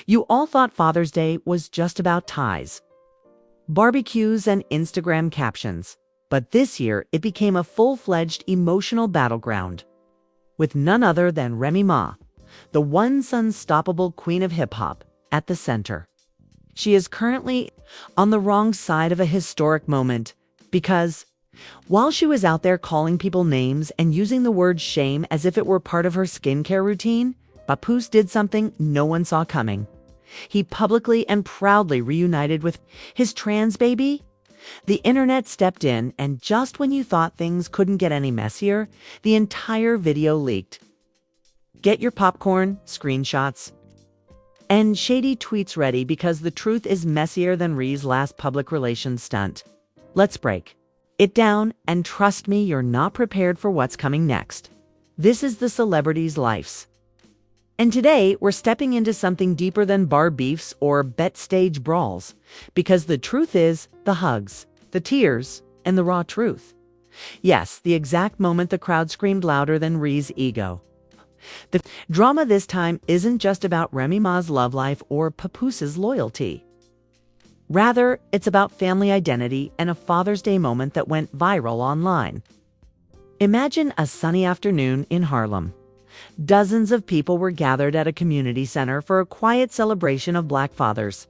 You all thought Father's Day was just about ties, barbecues, and Instagram captions. But this year, it became a full-fledged emotional battleground, with none other than Remy Ma, the once unstoppable queen of hip-hop, at the center. She is currently on the wrong side of a historic moment because, while she was out there calling people names and using the word shame as if it were part of her skincare routine, Papoose did something no one saw coming. He publicly and proudly reunited with his trans baby. The internet stepped in, and just when you thought things couldn't get any messier, the entire video leaked. Get your popcorn, screenshots, and shady tweets ready because the truth is messier than Rhee's last public relations stunt. Let's break it down, and trust me, you're not prepared for what's coming next. This is the celebrities' lives. And today, we're stepping into something deeper than bar beefs or backstage brawls, because the truth is the hugs, the tears, and the raw truth. Yes, the exact moment the crowd screamed louder than Rhee's ego. The drama this time isn't just about Remy Ma's love life or Papoose's loyalty. Rather, it's about family identity and a Father's Day moment that went viral online. Imagine a sunny afternoon in Harlem. Dozens of people were gathered at a community center for a quiet celebration of Black fathers.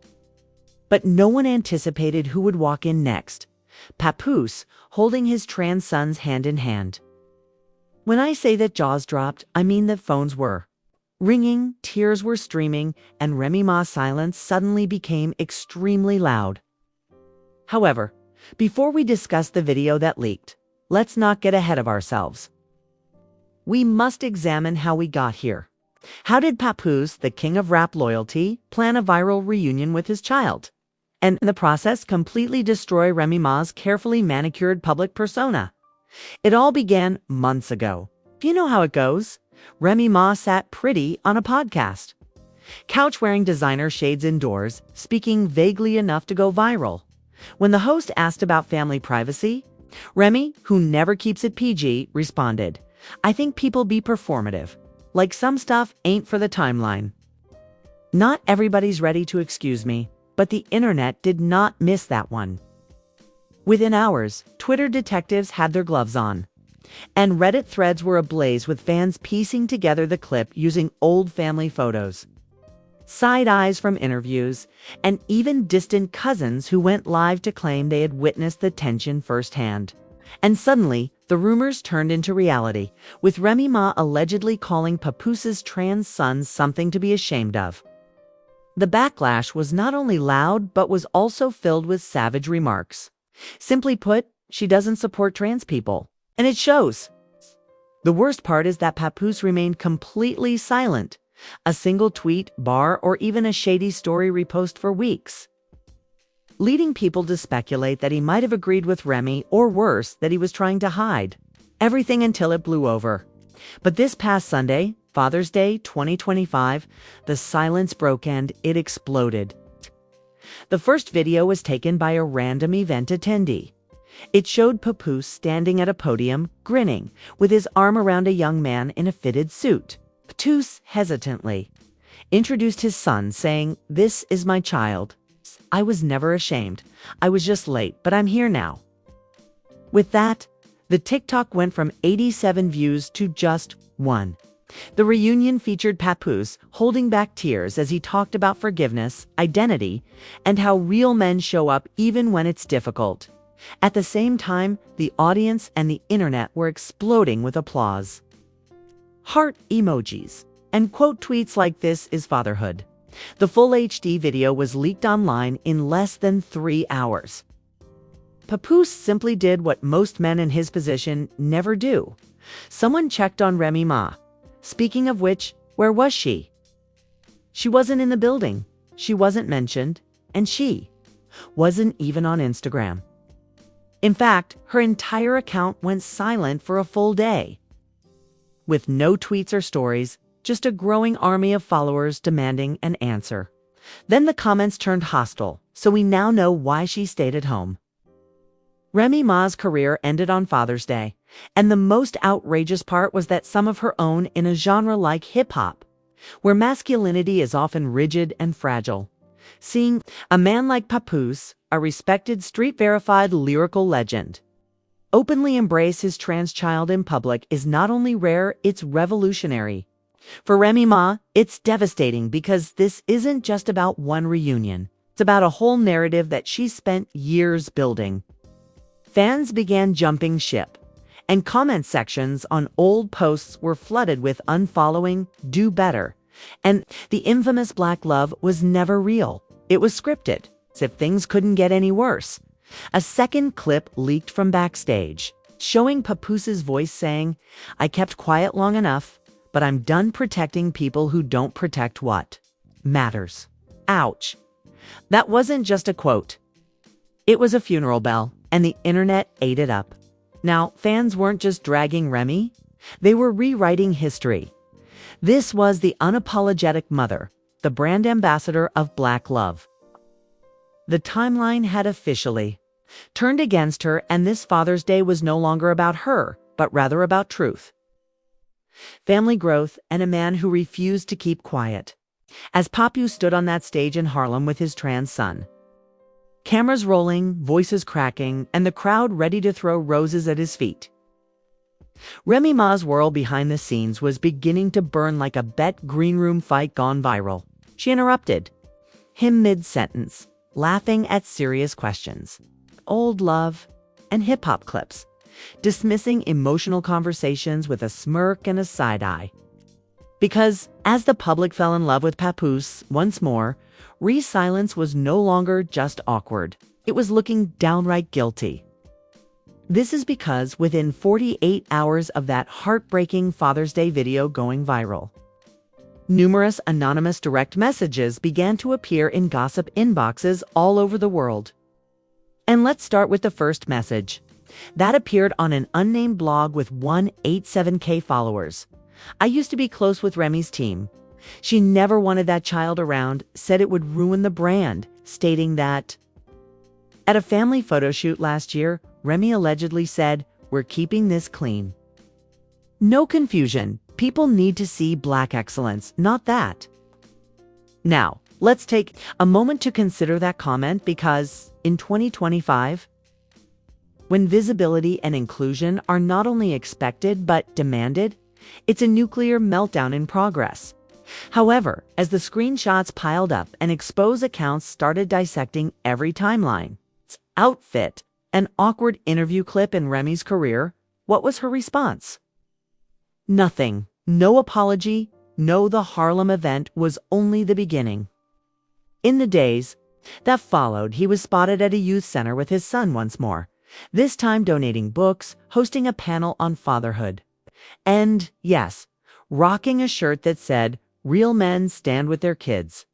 But no one anticipated who would walk in next: Papoose, holding his trans sons hand in hand. When I say that jaws dropped, I mean that phones were ringing, tears were streaming, and Remy Ma's silence suddenly became extremely loud. However, before we discuss the video that leaked, let's not get ahead of ourselves. We must examine how we got here. How did Papoose, the king of rap loyalty, plan a viral reunion with his child, and in the process completely destroy Remy Ma's carefully manicured public persona? It all began months ago. You know how it goes. Remy Ma sat pretty on a podcast, couch-wearing designer shades indoors, speaking vaguely enough to go viral. When the host asked about family privacy, Remy, who never keeps it PG, responded, "I think people be performative. Like some stuff ain't for the timeline." Not everybody's ready to excuse me, but the internet did not miss that one. Within hours, Twitter detectives had their gloves on, and Reddit threads were ablaze with fans piecing together the clip using old family photos, side eyes from interviews, and even distant cousins who went live to claim they had witnessed the tension firsthand. And suddenly, the rumors turned into reality, with Remy Ma allegedly calling Papoose's trans sons something to be ashamed of. The backlash was not only loud, but was also filled with savage remarks. Simply put, she doesn't support trans people, and it shows. The worst part is that Papoose remained completely silent. A single tweet, bar, or even a shady story repost for weeks, leading people to speculate that he might have agreed with Remy, or worse, that he was trying to hide everything until it blew over. But this past Sunday, Father's Day 2025, the silence broke and it exploded. The first video was taken by a random event attendee. It showed Papoose standing at a podium, grinning, with his arm around a young man in a fitted suit. Papoose hesitantly introduced his son, saying, "This is my child. I was never ashamed. I was just late, but I'm here now." With that, the TikTok went from 87 views to just 1. The reunion featured Papoose holding back tears as he talked about forgiveness, identity, and how real men show up even when it's difficult. At the same time, the audience and the internet were exploding with applause, heart emojis, and quote tweets like "This is fatherhood." The full HD video was leaked online in less than 3 hours. Papoose simply did what most men in his position never do. Someone checked on Remy Ma. Speaking of which, where was she? She wasn't in the building, she wasn't mentioned, and she wasn't even on Instagram. In fact, her entire account went silent for a full day, with no tweets or stories, just a growing army of followers demanding an answer. Then the comments turned hostile, so we now know why she stayed at home. Remy Ma's career ended on Father's Day, and the most outrageous part was that some of her own in a genre like hip-hop where masculinity is often rigid and fragile. Seeing a man like Papoose, a respected street-verified lyrical legend, openly embrace his trans child in public is not only rare, it's revolutionary. For Remy Ma, it's devastating because this isn't just about one reunion. It's about a whole narrative that she spent years building. Fans began jumping ship, and comment sections on old posts were flooded with unfollowing, do better, and the infamous black love was never real. It was scripted, as if things couldn't get any worse. A second clip leaked from Backstage, showing Papoose's voice saying, "I kept quiet long enough, but I'm done protecting people who don't protect what matters." Ouch. That wasn't just a quote. It was a funeral bell, and the internet ate it up. Now, fans weren't just dragging Remy, they were rewriting history. This was the unapologetic mother, the brand ambassador of Black love. The timeline had officially turned against her, and this Father's Day was no longer about her, but rather about truth, family growth, and a man who refused to keep quiet. As Papoose stood on that stage in Harlem with his trans son, cameras rolling, voices cracking, and the crowd ready to throw roses at his feet, Remy Ma's world behind the scenes was beginning to burn like a bet green room fight gone viral. She interrupted him mid-sentence, laughing at serious questions, old love, and hip-hop clips, dismissing emotional conversations with a smirk and a side-eye. Because as the public fell in love with Papoose once more, re-silence was no longer just awkward. It was looking downright guilty. This is because within 48 hours of that heartbreaking Father's Day video going viral, numerous anonymous direct messages began to appear in gossip inboxes all over the world. And let's start with the first message. That appeared on an unnamed blog with 187K followers. "I used to be close with Remy's team. She never wanted that child around, said it would ruin the brand," stating that at a family photo shoot last year, Remy allegedly said, "We're keeping this clean." No confusion. People need to see Black excellence, not that. Now, let's take a moment to consider that comment, because in 2025, when visibility and inclusion are not only expected but demanded, it's a nuclear meltdown in progress. However, as the screenshots piled up and exposed accounts started dissecting every timeline, outfit, an awkward interview clip in Remy's career, what was her response? Nothing. No apology. No, the Harlem event was only the beginning. In the days that followed, he was spotted at a youth center with his son once more, this time donating books, hosting a panel on fatherhood, and, yes, rocking a shirt that said, "Real men stand with their kids."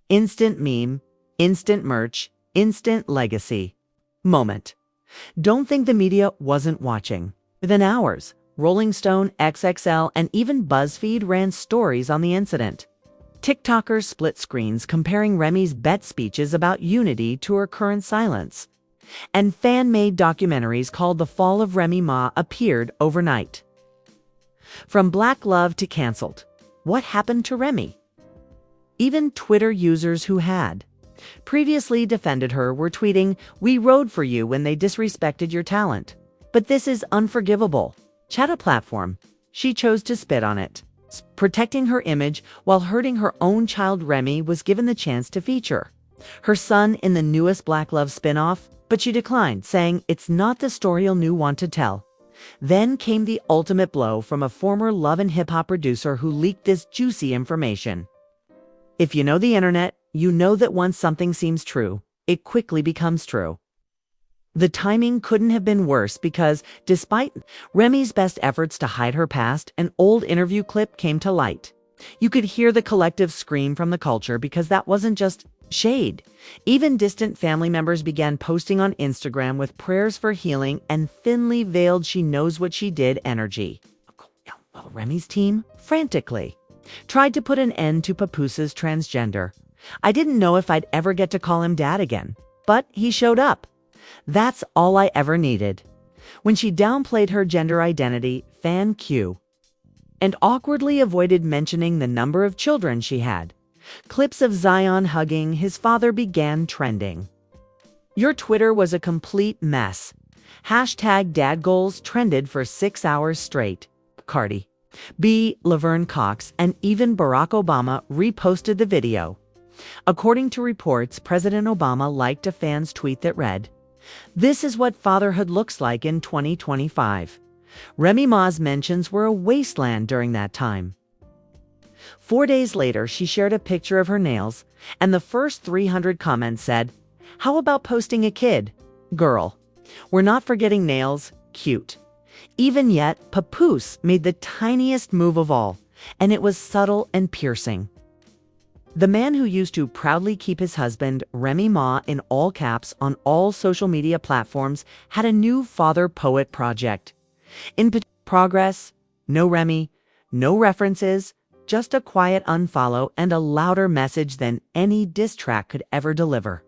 Instant meme, instant merch, instant legacy moment. Don't think the media wasn't watching. Within hours, Rolling Stone, XXL, and even BuzzFeed ran stories on the incident. TikTokers split screens comparing Remy's bet speeches about unity to her current silence. And fan-made documentaries called The Fall of Remy Ma appeared overnight. From Black love to canceled, what happened to Remy? Even Twitter users who had previously defended her were tweeting, "We rode for you," when they disrespected your talent. But this is unforgivable. Chat a platform. She chose to spit on it. Protecting her image while hurting her own child, Remy was given the chance to feature her son in the newest Black Love spinoff, but she declined, saying it's not the story you'll want to tell. Then came the ultimate blow from a former Love and Hip Hop producer who leaked this juicy information. If you know the internet, you know that once something seems true, it quickly becomes true. The timing couldn't have been worse because, despite Remy's best efforts to hide her past, an old interview clip came to light. You could hear the collective scream from the culture because that wasn't just shade. Even distant family members began posting on Instagram with prayers for healing and thinly veiled "she knows what she did" energy. Well, Remy's team frantically tried to put an end to Papoose's transgender. "I didn't know if I'd ever get to call him dad again, but he showed up. That's all I ever needed." When she downplayed her gender identity, fan Q. and awkwardly avoided mentioning the number of children she had. Clips of Zion hugging his father began trending. Your Twitter was a complete mess. Hashtag dad goals trended for 6 hours straight. Cardi B, Laverne Cox, and even Barack Obama reposted the video. According to reports, President Obama liked a fan's tweet that read, "This is what fatherhood looks like in 2025. Remy Ma's mentions were a wasteland during that time. 4 days later, she shared a picture of her nails, and the first 300 comments said, "How about posting a kid? Girl. We're not forgetting nails. Cute." Even yet, Papoose made the tiniest move of all, and it was subtle and piercing. The man who used to proudly keep his husband, Remy Ma, in all caps on all social media platforms, had a new father-poet project. In progress, no Remy, no references, just a quiet unfollow and a louder message than any diss track could ever deliver.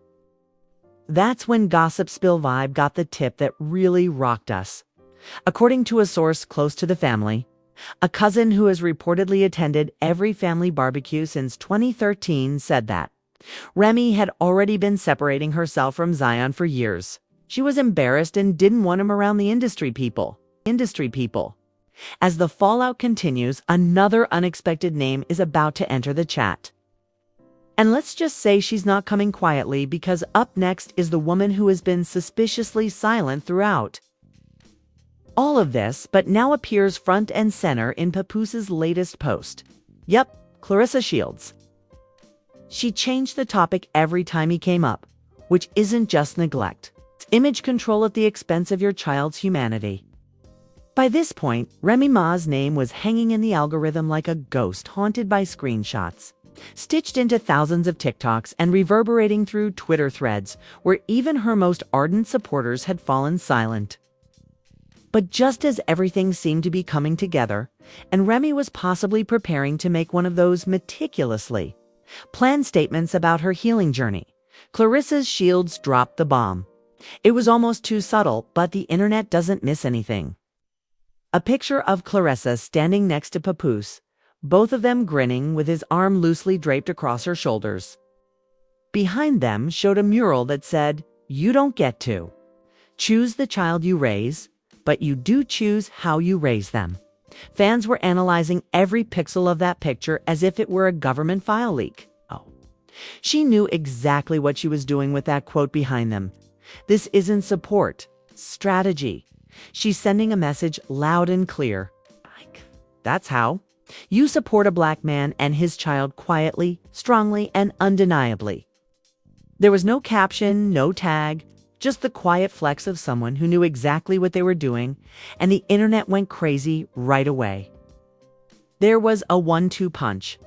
That's when Gossip Spill Vibe got the tip that really rocked us. According to a source close to the family, a cousin who has reportedly attended every family barbecue since 2013 said that Remy had already been separating herself from Zion for years. She was embarrassed and didn't want him around the industry people. As the fallout continues, another unexpected name is about to enter the chat. And let's just say she's not coming quietly, because up next is the woman who has been suspiciously silent throughout all of this, but now appears front and center in Papoose's latest post. Yep, Clarissa Shields. She changed the topic every time he came up, which isn't just neglect. It's image control at the expense of your child's humanity. By this point, Remy Ma's name was hanging in the algorithm like a ghost haunted by screenshots, stitched into thousands of TikToks and reverberating through Twitter threads where even her most ardent supporters had fallen silent. But just as everything seemed to be coming together, and Remy was possibly preparing to make one of those meticulously planned statements about her healing journey, Clarissa Shields dropped the bomb. It was almost too subtle, but the internet doesn't miss anything. A picture of Clarissa standing next to Papoose, both of them grinning with his arm loosely draped across her shoulders. Behind them showed a mural that said, "You don't get to choose the child you raise, but you do choose how you raise them." Fans were analyzing every pixel of that picture as if it were a government file leak. Oh, she knew exactly what she was doing with that quote behind them. This isn't support, strategy. She's sending a message loud and clear. That's how you support a black man and his child quietly, strongly, and undeniably. There was no caption, no tag, just the quiet flex of someone who knew exactly what they were doing, and the internet went crazy right away. There was a 1-2 punch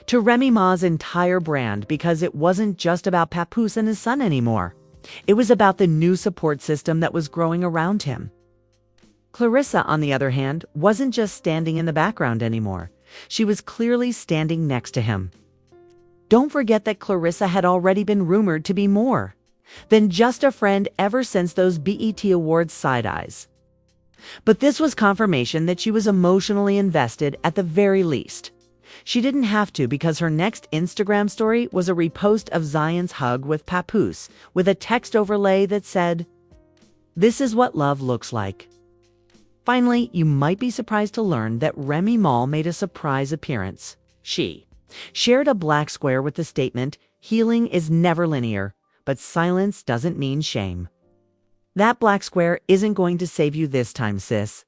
to Remy Ma's entire brand, because it wasn't just about Papoose and his son anymore. It was about the new support system that was growing around him. Clarissa, on the other hand, wasn't just standing in the background anymore. She was clearly standing next to him. Don't forget that Clarissa had already been rumored to be more than just a friend ever since those BET Awards side-eyes. But this was confirmation that she was emotionally invested at the very least. She didn't have to, because her next Instagram story was a repost of Zion's hug with Papoose with a text overlay that said, "This is what love looks like." Finally, you might be surprised to learn that Remy Ma made a surprise appearance. She shared a black square with the statement, "Healing is never linear, but silence doesn't mean shame." That black square isn't going to save you this time, sis.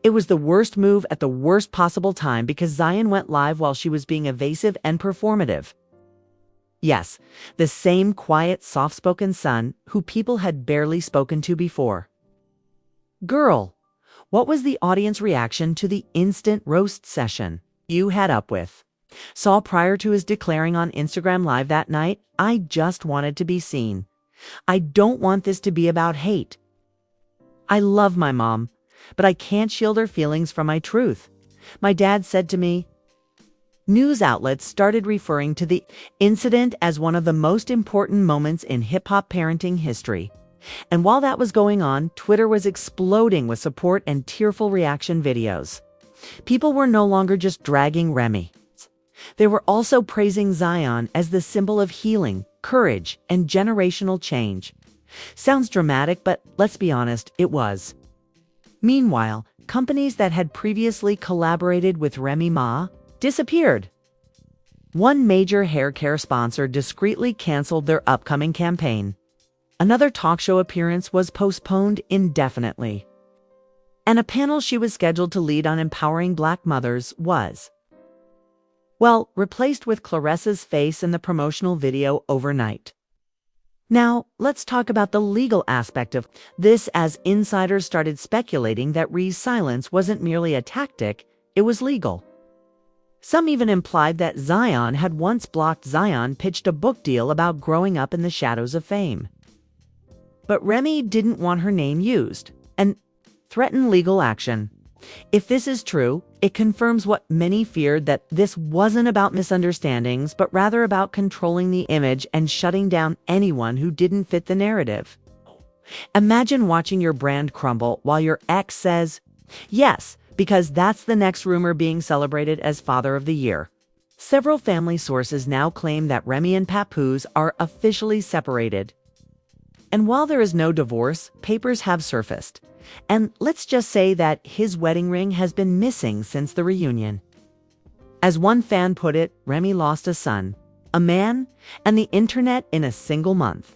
It was the worst move at the worst possible time, because Zion went live while she was being evasive and performative. Yes, the same quiet, soft-spoken son who people had barely spoken to before. Girl, what was the audience reaction to the instant roast session you had up with? Saw prior to his declaring on Instagram Live that night, "I just wanted to be seen. I don't want this to be about hate. I love my mom, but I can't shield her feelings from my truth. My dad said to me." News outlets started referring to the incident as one of the most important moments in hip-hop parenting history. And while that was going on, Twitter was exploding with support and tearful reaction videos. People were no longer just dragging Remy. They were also praising Zion as the symbol of healing, courage, and generational change. Sounds dramatic, but let's be honest, it was. Meanwhile, companies that had previously collaborated with Remy Ma disappeared. One major hair care sponsor discreetly canceled their upcoming campaign. Another talk show appearance was postponed indefinitely. And a panel she was scheduled to lead on empowering Black mothers was, well, replaced with Clarissa's face in the promotional video overnight. Now, let's talk about the legal aspect of this, as insiders started speculating that Rhee's silence wasn't merely a tactic, it was legal. Some even implied that Zion had once blocked Zion pitched a book deal about growing up in the shadows of fame. But Remy didn't want her name used, and threatened legal action. If this is true, it confirms what many feared, that this wasn't about misunderstandings, but rather about controlling the image and shutting down anyone who didn't fit the narrative. Imagine watching your brand crumble while your ex says, yes, because that's the next rumor being celebrated as Father of the Year. Several family sources now claim that Remy and Papoose are officially separated. And while there is no divorce, papers have surfaced. And let's just say that his wedding ring has been missing since the reunion. As one fan put it, Remy lost a son, a man, and the internet in a single month.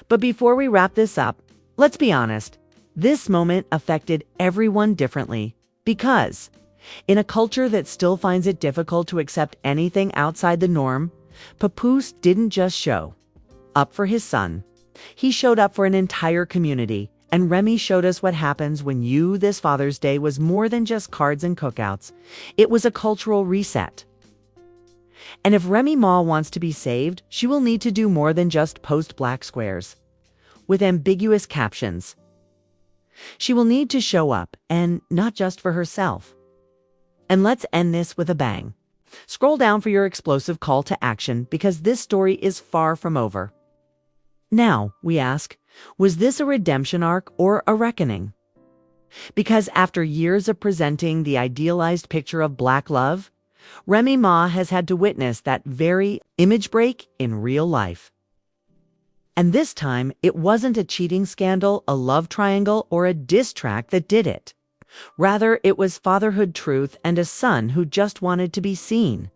But before we wrap this up, let's be honest, this moment affected everyone differently, because in a culture that still finds it difficult to accept anything outside the norm, Papoose didn't just show up for his son. He showed up for an entire community. And Remy showed us what happens when this Father's Day was more than just cards and cookouts. It was a cultural reset. And if Remy Ma wants to be saved, she will need to do more than just post black squares with ambiguous captions. She will need to show up, and not just for herself. And let's end this with a bang. Scroll down for your explosive call to action, because this story is far from over. Now, we ask, was this a redemption arc or a reckoning? Because after years of presenting the idealized picture of Black love, Remy Ma has had to witness that very image break in real life. And this time, it wasn't a cheating scandal, a love triangle, or a diss track that did it. Rather, it was fatherhood truth and a son who just wanted to be seen.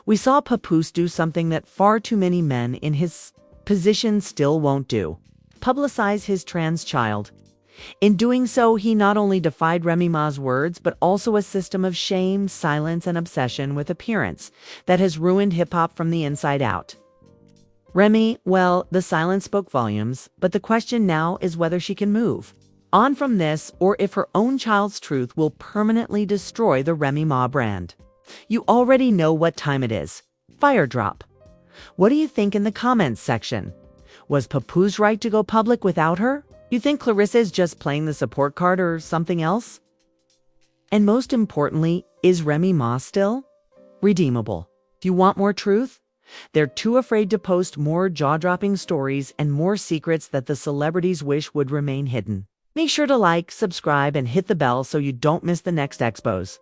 We saw Papoose do something that far too many men in his position still won't do: publicize his trans child. In doing so, he not only defied Remy Ma's words, but also a system of shame, silence, and obsession with appearance that has ruined hip-hop from the inside out. Remy, well, the silence spoke volumes, but the question now is whether she can move on from this, or if her own child's truth will permanently destroy the Remy Ma brand. You already know what time it is. Fire drop. What do you think in the comments section? Was Papoose right to go public without her? You think Clarissa is just playing the support card or something else? And most importantly, is Remy Ma still redeemable? Do you want more truth? They're too afraid to post more jaw-dropping stories and more secrets that the celebrities wish would remain hidden. Make sure to like, subscribe, and hit the bell so you don't miss the next expose.